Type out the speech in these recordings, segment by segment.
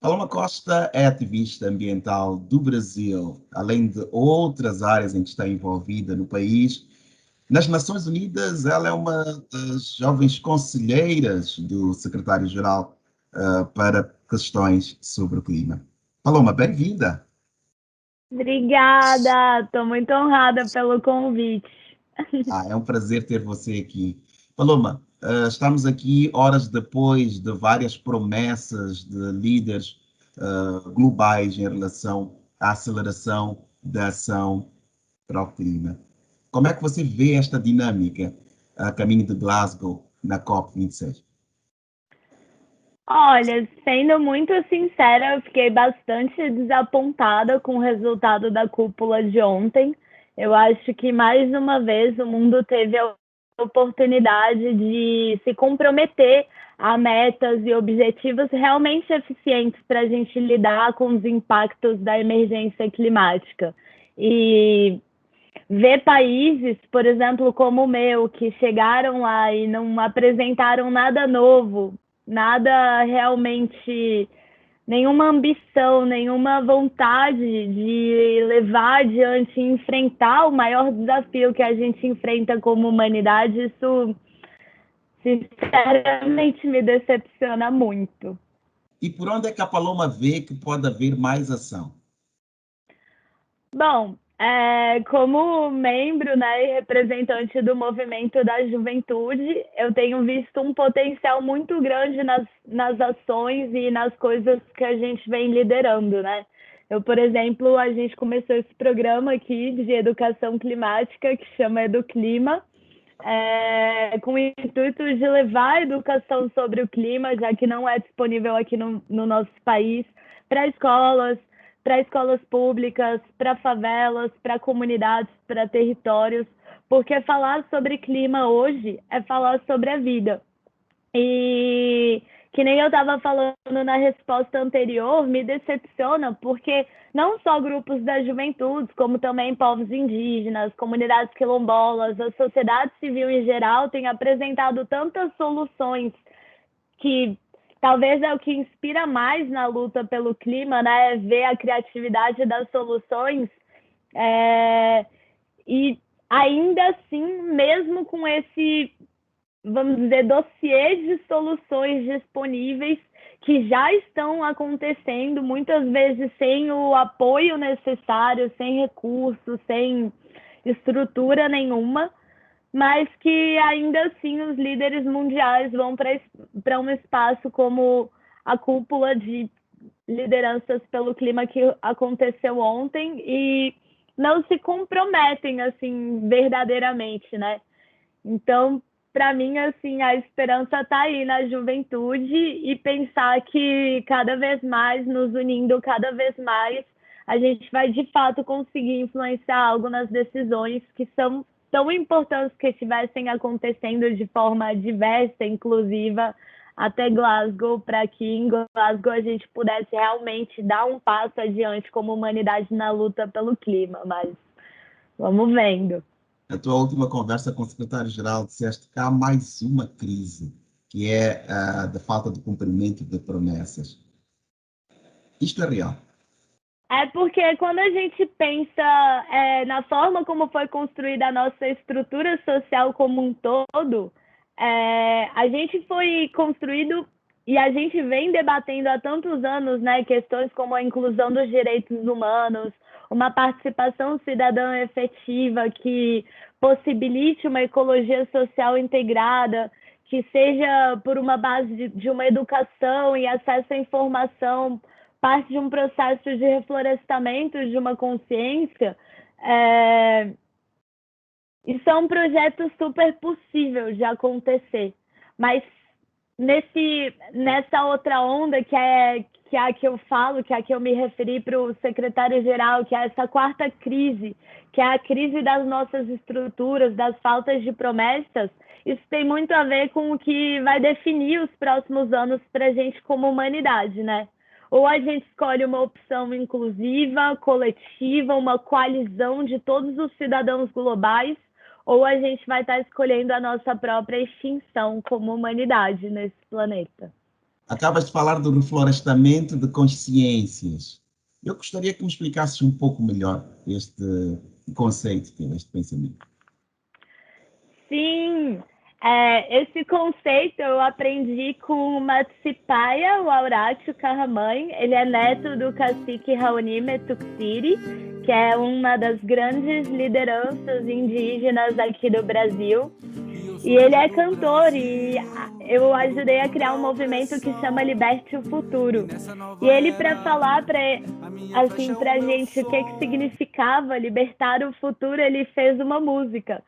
Paloma Costa é ativista ambiental do Brasil, além de outras áreas em que está envolvida no país. Nas Nações Unidas, ela é uma das jovens conselheiras do secretário-geral para questões sobre o clima. Paloma, bem-vinda. Obrigada, estou muito honrada pelo convite. É um prazer ter você aqui. Paloma, estamos aqui horas depois de várias promessas de líderes globais em relação à aceleração da ação para o clima. Como é que você vê esta dinâmica a caminho de Glasgow na COP26? Olha, sendo muito sincera, eu fiquei bastante desapontada com o resultado da cúpula de ontem. Eu acho que mais uma vez o mundo teve a oportunidade de se comprometer a metas e objetivos realmente eficientes para a gente lidar com os impactos da emergência climática. E ver países, por exemplo, como o meu, que chegaram lá e não apresentaram nada novo, nada realmente, nenhuma ambição, nenhuma vontade de levar adiante e enfrentar o maior desafio que a gente enfrenta como humanidade, isso sinceramente me decepciona muito. E por onde é que a Paloma vê que pode haver mais ação? Bom, como membro, né, e representante do movimento da juventude, eu tenho visto um potencial muito grande nas ações e nas coisas que a gente vem liderando, né? Por exemplo, a gente começou esse programa aqui de educação climática que chama Educlima, com o intuito de levar a educação sobre o clima, já que não é disponível aqui no nosso país, para escolas públicas, para favelas, para comunidades, para territórios, porque falar sobre clima hoje é falar sobre a vida. E que nem eu estava falando na resposta anterior, me decepciona porque não só grupos da juventude, como também povos indígenas, comunidades quilombolas, a sociedade civil em geral tem apresentado tantas soluções que talvez é o que inspira mais na luta pelo clima, né? Ver a criatividade das soluções. É, e ainda assim, mesmo com esse, vamos dizer, dossiê de soluções disponíveis que já estão acontecendo, muitas vezes sem o apoio necessário, sem recursos, sem estrutura nenhuma, mas que ainda assim os líderes mundiais vão para um espaço como a cúpula de lideranças pelo clima que aconteceu ontem e não se comprometem assim verdadeiramente, né? Então, para mim, assim, a esperança está aí na juventude e pensar que cada vez mais, nos unindo cada vez mais, a gente vai de fato conseguir influenciar algo nas decisões que são tão importantes que estivessem acontecendo de forma diversa, inclusiva, até Glasgow, para que em Glasgow a gente pudesse realmente dar um passo adiante como humanidade na luta pelo clima. Mas vamos vendo. Na tua última conversa com o secretário-geral, disseste que há mais uma crise, que é a da falta de cumprimento de promessas. Isto é real. É porque quando a gente pensa na forma como foi construída a nossa estrutura social como um todo, a gente foi construído e a gente vem debatendo há tantos anos, né, questões como a inclusão dos direitos humanos, uma participação cidadã efetiva que possibilite uma ecologia social integrada, que seja por uma base de uma educação e acesso à informação parte de um processo de reflorestamento de uma consciência, isso é um projeto super possível de acontecer. Mas nessa outra onda que é a que eu falo, que é a que eu me referi para o secretário-geral, que é essa quarta crise, que é a crise das nossas estruturas, das faltas de promessas, isso tem muito a ver com o que vai definir os próximos anos para a gente como humanidade, né? Ou a gente escolhe uma opção inclusiva, coletiva, uma coalizão de todos os cidadãos globais, ou a gente vai estar escolhendo a nossa própria extinção como humanidade nesse planeta. Acabas de falar do reflorestamento de consciências. Eu gostaria que me explicasses um pouco melhor este conceito, este pensamento. Sim, esse conceito eu aprendi com o Matsipaya, o Auratio Carramãe. Ele é neto do cacique Raoni Metuxiri, que é uma das grandes lideranças indígenas aqui do Brasil. E ele é cantor e eu ajudei a criar um movimento que chama Liberte o Futuro. E ele, para falar assim, pra gente o que significava libertar o futuro, ele fez uma música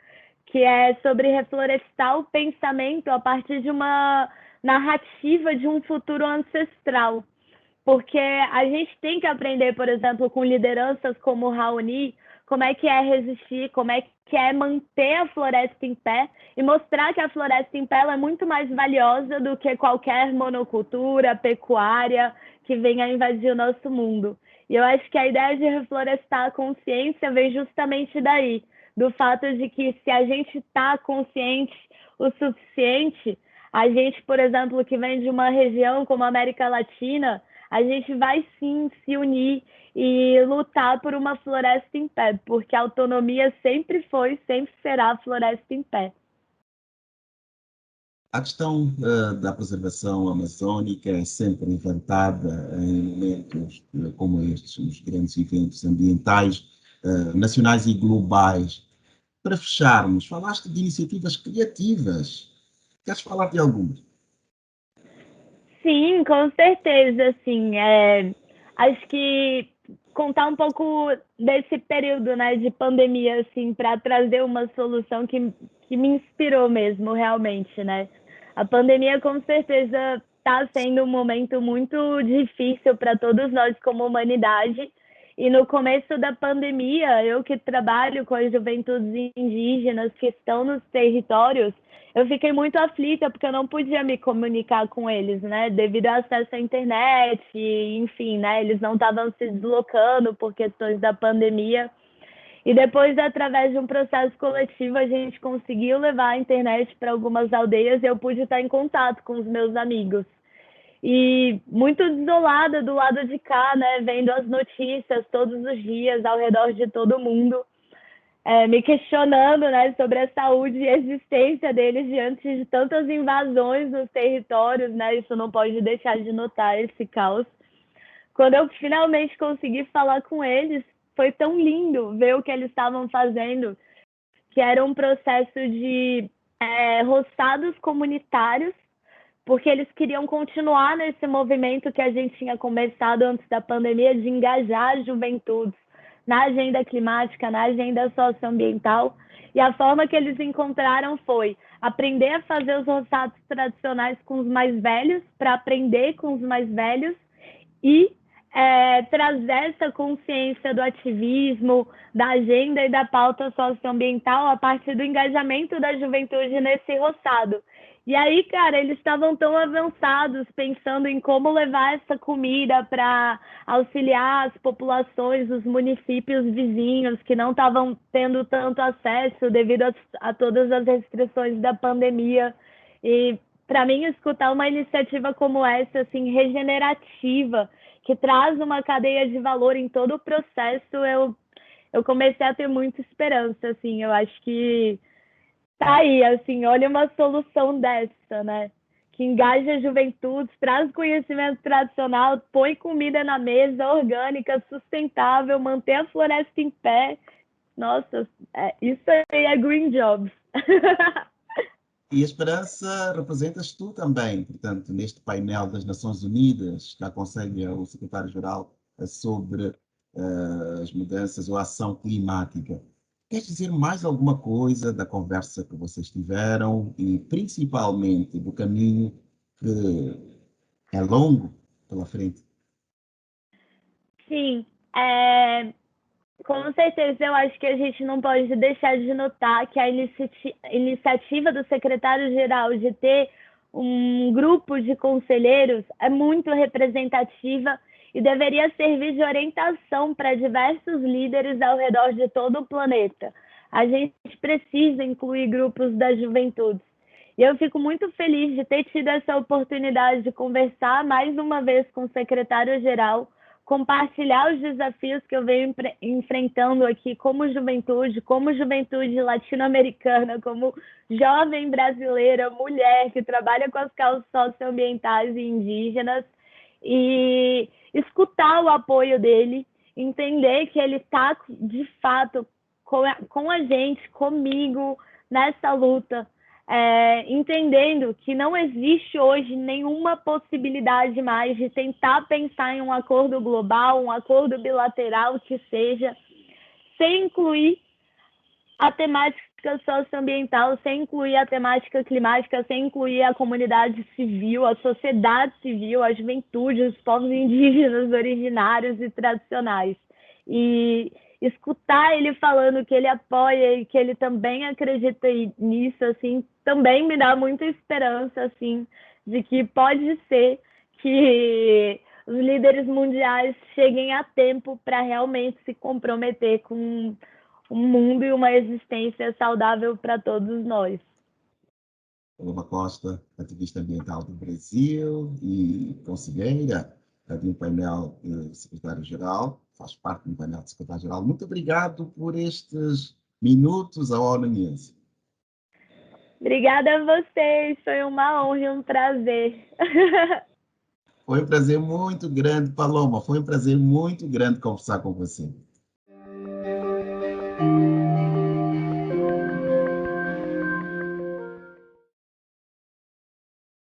que é sobre reflorestar o pensamento a partir de uma narrativa de um futuro ancestral. Porque a gente tem que aprender, por exemplo, com lideranças como o Raoni, como é que é resistir, como é que é manter a floresta em pé e mostrar que a floresta em pé é muito mais valiosa do que qualquer monocultura, pecuária que venha invadir o nosso mundo. E eu acho que a ideia de reflorestar a consciência vem justamente daí, do fato de que se a gente está consciente o suficiente, a gente, por exemplo, que vem de uma região como a América Latina, a gente vai sim se unir e lutar por uma floresta em pé, porque a autonomia sempre foi, sempre será a floresta em pé. A questão da preservação amazônica é sempre levantada em momentos como estes, os grandes eventos ambientais, nacionais e globais. Para fecharmos, falaste de iniciativas criativas. Queres falar de algumas? Sim, com certeza, assim, acho que contar um pouco desse período, né, de pandemia, assim, para trazer uma solução que me inspirou mesmo, realmente, né? A pandemia, com certeza, está sendo um momento muito difícil para todos nós como humanidade. E no começo da pandemia, eu que trabalho com as juventudes indígenas que estão nos territórios, eu fiquei muito aflita porque eu não podia me comunicar com eles, né? Devido ao acesso à internet, enfim, né? Eles não estavam se deslocando por questões da pandemia. E depois, através de um processo coletivo, a gente conseguiu levar a internet para algumas aldeias e eu pude estar em contato com os meus amigos. E muito desolada do lado de cá, né? Vendo as notícias todos os dias ao redor de todo mundo me questionando, né, sobre a saúde e a existência deles diante de tantas invasões nos territórios, né? Isso não pode deixar de notar esse caos. Quando eu finalmente consegui falar com eles, foi tão lindo ver o que eles estavam fazendo, que era um processo de roçados comunitários, porque eles queriam continuar nesse movimento que a gente tinha começado antes da pandemia de engajar as juventudes na agenda climática, na agenda socioambiental. E a forma que eles encontraram foi aprender a fazer os roçados tradicionais com os mais velhos, para aprender com os mais velhos e trazer essa consciência do ativismo, da agenda e da pauta socioambiental a partir do engajamento da juventude nesse roçado. E aí, cara, eles estavam tão avançados, pensando em como levar essa comida para auxiliar as populações, os municípios vizinhos que não estavam tendo tanto acesso devido a todas as restrições da pandemia. E, para mim, escutar uma iniciativa como essa, assim, regenerativa, que traz uma cadeia de valor em todo o processo, eu comecei a ter muita esperança, assim, eu acho que tá aí, assim, olha uma solução dessa, né? Que engaja a juventude, traz conhecimento tradicional, põe comida na mesa, orgânica, sustentável, mantém a floresta em pé. Nossa, isso aí é Green Jobs. E a esperança representas tu também, portanto, neste painel das Nações Unidas, que aconselha o secretário-geral sobre as mudanças ou a ação climática. Queres dizer mais alguma coisa da conversa que vocês tiveram e, principalmente, do caminho que é longo pela frente? Sim, com certeza, eu acho que a gente não pode deixar de notar que a iniciativa do secretário-geral de ter um grupo de conselheiros é muito representativa e deveria servir de orientação para diversos líderes ao redor de todo o planeta. A gente precisa incluir grupos da juventude. E eu fico muito feliz de ter tido essa oportunidade de conversar mais uma vez com o secretário-geral, compartilhar os desafios que eu venho enfrentando aqui como juventude latino-americana, como jovem brasileira, mulher que trabalha com as causas socioambientais e indígenas, e escutar o apoio dele, entender que ele está, de fato, com a gente, comigo, nessa luta, entendendo que não existe hoje nenhuma possibilidade mais de tentar pensar em um acordo global, um acordo bilateral que seja, sem incluir a temática socioambiental, sem incluir a temática climática, sem incluir a comunidade civil, a sociedade civil, a juventude, os povos indígenas originários e tradicionais. E escutar ele falando que ele apoia e que ele também acredita nisso, assim, também me dá muita esperança, assim, de que pode ser que os líderes mundiais cheguem a tempo para realmente se comprometer com um mundo e uma existência saudável para todos nós. Paloma Costa, ativista ambiental do Brasil e conselheira de um painel de secretário-geral, faz parte de um painel de secretário-geral. Muito obrigado por estes minutos à ONU News. Obrigada a vocês, foi uma honra e um prazer. Foi um prazer muito grande, Paloma, foi um prazer muito grande conversar com você.